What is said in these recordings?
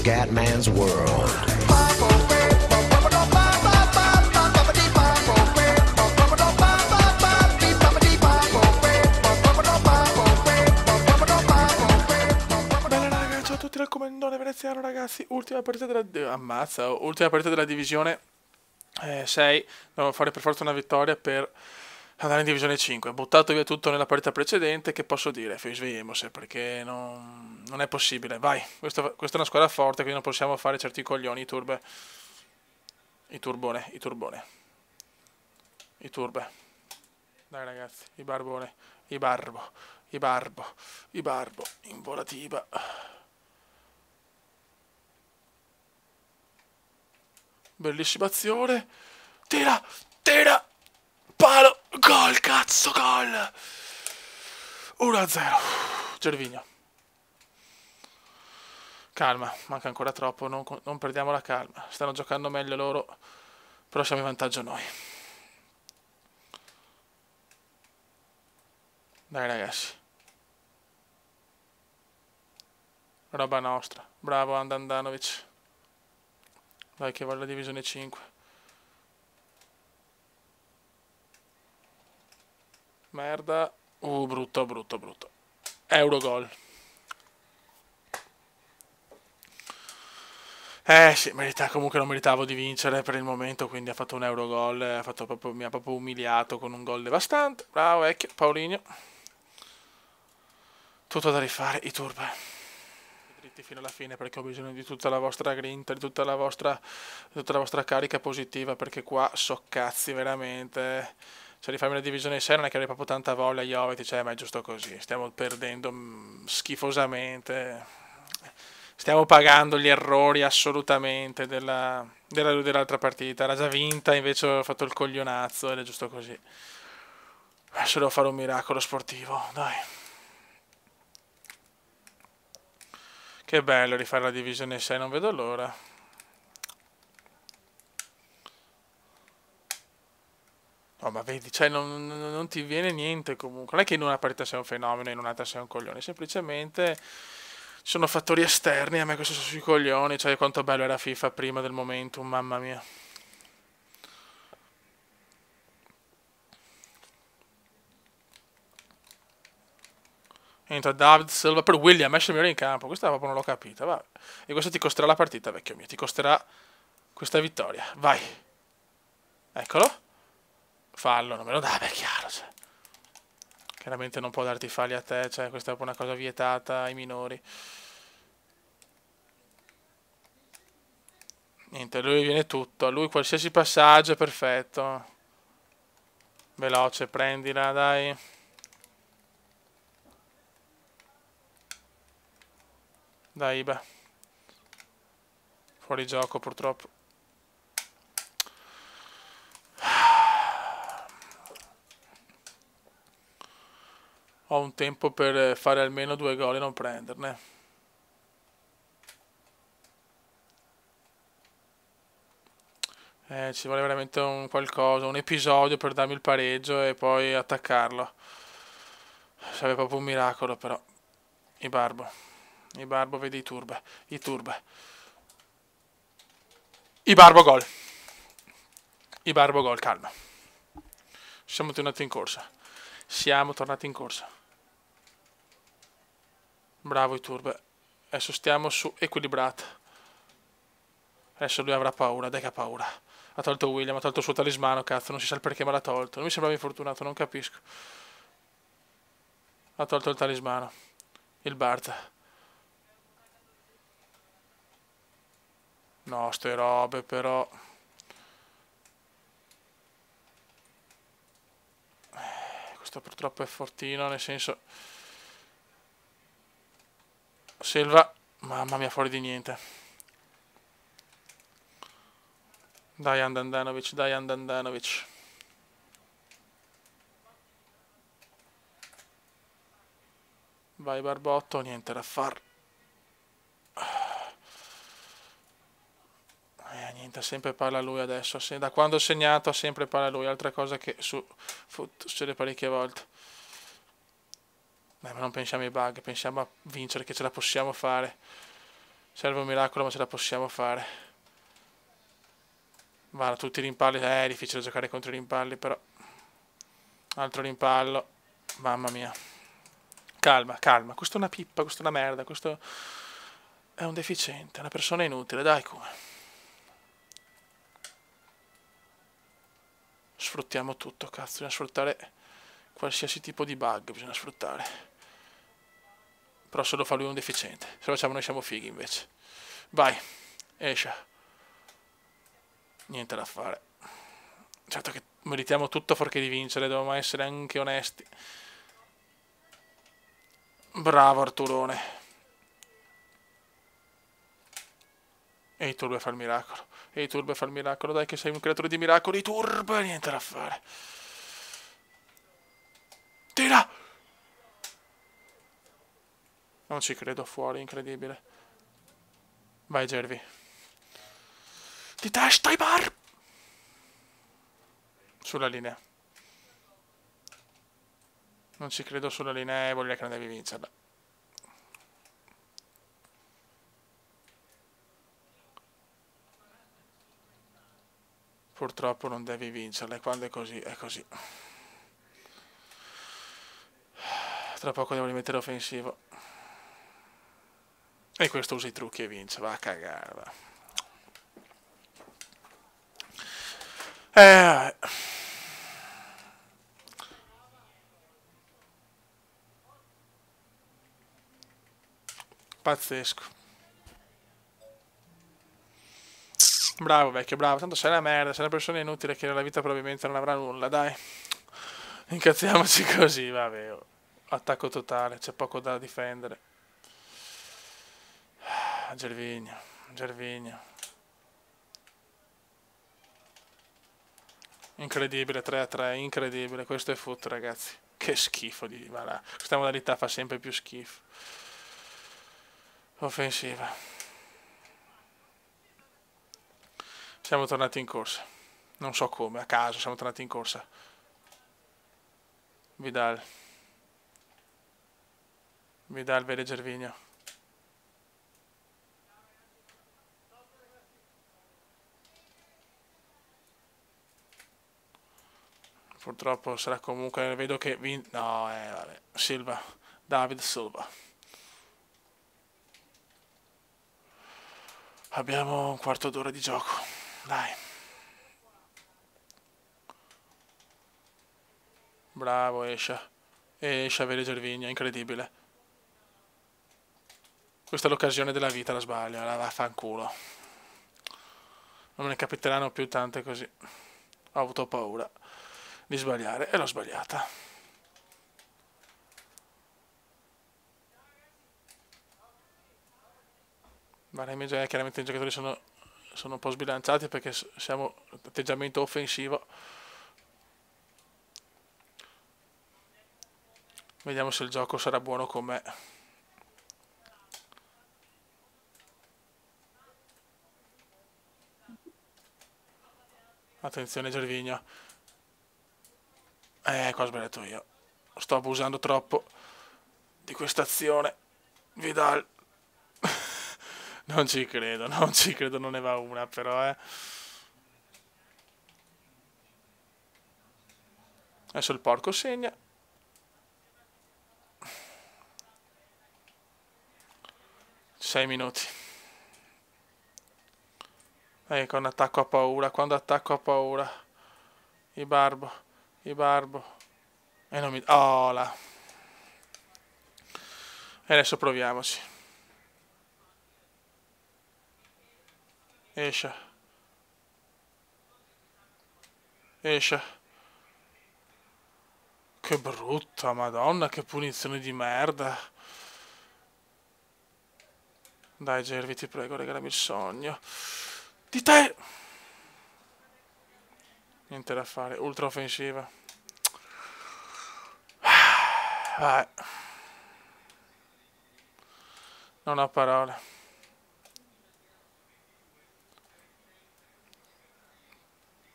Scatman's World. Ciao a tutti dal Comandone Veneziano, ragazzi. Ultima partita ultima partita della divisione 6. Devo fare per forza una vittoria per andare in divisione 5. Ho buttato via tutto nella partita precedente. Che posso dire? Svegliemose, perché non è possibile. Vai, questa è una squadra forte, quindi non possiamo fare certi coglioni. I turbe. Dai ragazzi, i barbo, in volativa. Bellissima azione. Tira, palo, gol, cazzo, gol. 1-0. Gervinho. Calma, manca ancora troppo, non perdiamo la calma. Stanno giocando meglio loro, però siamo in vantaggio noi. Dai ragazzi. Roba nostra. Bravo Andanovic. Dai che vuole la divisione 5. Merda. Brutto. Eurogol. Sì, comunque non meritavo di vincere per il momento, quindi ha fatto un Eurogol, mi ha proprio umiliato con un gol devastante. Bravo vecchio, Paulinho. Tutto da rifare, i turbe. Dritti fino alla fine, perché ho bisogno di tutta la vostra grinta, di tutta la vostra carica positiva, perché qua so cazzi veramente. Cioè, rifarmi la divisione 6 non è che avrei proprio tanta voglia, Jovetic, ma è giusto così. Stiamo perdendo schifosamente. Stiamo pagando gli errori assolutamente dell'altra partita. Era già vinta, invece ho fatto il coglionazzo ed è giusto così. Adesso devo fare un miracolo sportivo, dai. Che bello rifare la divisione 6, non vedo l'ora. No, ma vedi, cioè non ti viene niente comunque. Non è che in una partita sei un fenomeno e in un'altra sei un coglione. Semplicemente ci sono fattori esterni. A me questo sono sui coglioni. Cioè, quanto bello era FIFA prima del momentum, mamma mia. Entra David Silva per William, esce il migliore in campo. Questa proprio non l'ho capita, va. E questo ti costerà la partita, vecchio mio. Ti costerà questa vittoria. Vai. Eccolo. Fallo, non me lo dà, beh, è chiaro, cioè. Chiaramente non può darti falli a te, cioè questa è proprio una cosa vietata ai minori. Niente, a lui viene tutto, a lui qualsiasi passaggio è perfetto. Veloce, prendila, dai. Dai, beh. Fuori gioco purtroppo. Ho un tempo per fare almeno 2 gol e non prenderne. Ci vuole veramente un qualcosa, un episodio per darmi il pareggio e poi attaccarlo. Sarebbe proprio un miracolo, però. I Barbo, vedi i turbe. I Barbo gol. Calma. Siamo tornati in corsa. Bravo i turbe. Adesso stiamo su equilibrata. Adesso lui avrà paura, dai che ha paura. Ha tolto William, ha tolto il suo talismano, cazzo, non si sa il perché ma l'ha tolto. Non mi sembrava infortunato, non capisco. Ha tolto il talismano. Il Bart. No, ste robe però. Questo purtroppo è fortino, nel senso. Silva, mamma mia, fuori di niente. Dai Andanovic. Vai Barbotto, niente da far. Niente, sempre parla lui adesso. Da quando ho segnato sempre parla lui, altra cosa che su Foot succede parecchie volte. Ma non pensiamo ai bug, pensiamo a vincere che ce la possiamo fare. Serve un miracolo, ma ce la possiamo fare. Va, tutti i rimpalli. È difficile giocare contro i rimpalli, però. Altro rimpallo. Mamma mia. Calma, calma. Questo è una pippa, questo è una merda. Questo è un deficiente, una persona inutile. Dai, come. Sfruttiamo tutto, cazzo. Bisogna sfruttare qualsiasi tipo di bug. Bisogna sfruttare. Però se lo fa lui è un deficiente. Se lo facciamo noi siamo fighi, invece. Vai. Esce. Niente da fare. Certo che meritiamo tutto fuorché di vincere, dobbiamo essere anche onesti. Bravo Arturone. E i Turbe fa il miracolo. E i Turbe fa il miracolo. Dai che sei un creatore di miracoli. Turbe, niente da fare. Tira! Non ci credo, fuori, incredibile. Vai Gervi. Di testa i bar! Sulla linea. Non ci credo sulla linea, vuol dire che non devi vincerla. Purtroppo non devi vincerla e quando è così, è così. Tra poco devo rimettere offensivo. E questo usa i trucchi e vince, va a cagare, va. Vabbè. Pazzesco. Bravo vecchio, bravo. Tanto sei una merda, sei una persona inutile che nella vita probabilmente non avrà nulla, dai. Incazziamoci così, vabbè. Attacco totale, c'è poco da difendere. Gervigno, Gervigno. Incredibile, 3-3, incredibile. Questo è foot, ragazzi. Che schifo di... Voilà. Questa modalità fa sempre più schifo. Offensiva. Siamo tornati in corsa. Non so come, a caso siamo tornati in corsa. Vidal. Vidal vede Gervigno. Purtroppo sarà comunque... Vedo che... No, vabbè. Silva. David Silva. Abbiamo un quarto d'ora di gioco. Dai. Bravo, esce. Esce a vedere Gervigno, incredibile. Questa è l'occasione della vita, la sbaglio, la vaffanculo. Non me ne capiteranno più tante così. Ho avuto paura di sbagliare e l'ho sbagliata. Chiaramente i giocatori sono un po' sbilanciati perché siamo atteggiamento offensivo. Vediamo se il gioco sarà buono con me. Attenzione Gervigno. Qua ho sbagliato io. Sto abusando troppo di questa azione. Vidal. Non ci credo, non ci credo, non ne va una però, Adesso il porco segna. Sei minuti. Con attacco a paura, quando attacco a paura. Ibarbo. E non mi... Oh là. E adesso proviamoci. Esce. Che brutta, madonna, che punizione di merda. Dai Gervi, ti prego, regalami il sogno. Di te! Niente da fare, ultra offensiva. Vai. Non ho parole.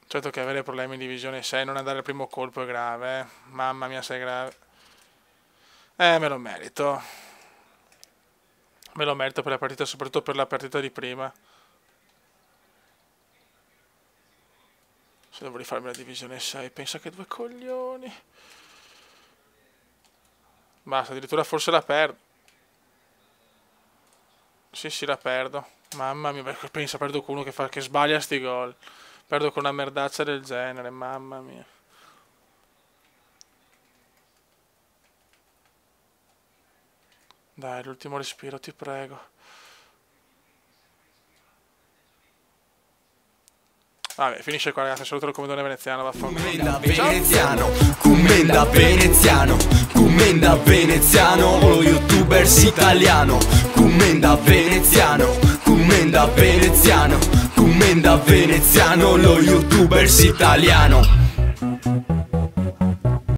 Certo che avere problemi in divisione 6 e non andare al primo colpo è grave, Mamma mia, sei grave. Me lo merito. Me lo merito per la partita, soprattutto per la partita di prima. Se devo rifarmi la divisione 6, pensa che due coglioni. Basta, addirittura forse la perdo. Sì, la perdo. Mamma mia, pensa, perdo con uno che sbaglia sti gol. Perdo con una merdaccia del genere, mamma mia. Dai, l'ultimo respiro, ti prego. Vabbè, finisce qua ragazzi, saluto il comandone veneziano, vaffanculo. Commenda veneziano, commenda veneziano, commenda veneziano, lo youtubers italiano. Commenda veneziano, commenda veneziano, commenda veneziano, lo youtubers italiano.